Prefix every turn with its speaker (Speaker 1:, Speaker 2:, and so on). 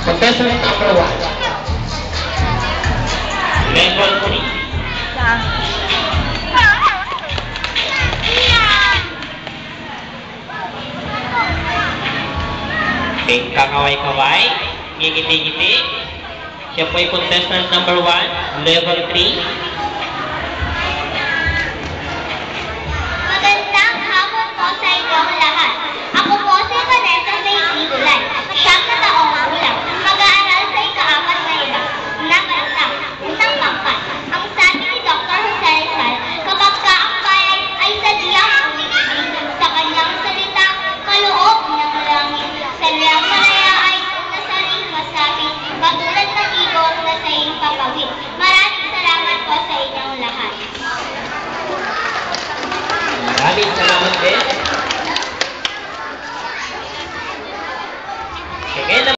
Speaker 1: Contestant number 1. Level 3. Okay, kakaway-kaway, ngingiti-ngiti. Siya po ay contestant number 1, level 3.
Speaker 2: Magandang hapon po sa inyong lahat. Ako po si Vanessa Baby Gulay. 7 na taong gulang. Mag-aaral sa ika-4 na bantang, unang pangkat. Ang sabi ni Dr. Jose Rizal, kapag ka ang bayan ay sadyang umiibig sa kanyang salitang kaloob ng langit, sadyang malaya ay nasaring masabi, katulad ng ibon na sa iyong papawid. Maraming salamat po sa inyong lahat.
Speaker 1: Maraming salamat din. Sige na.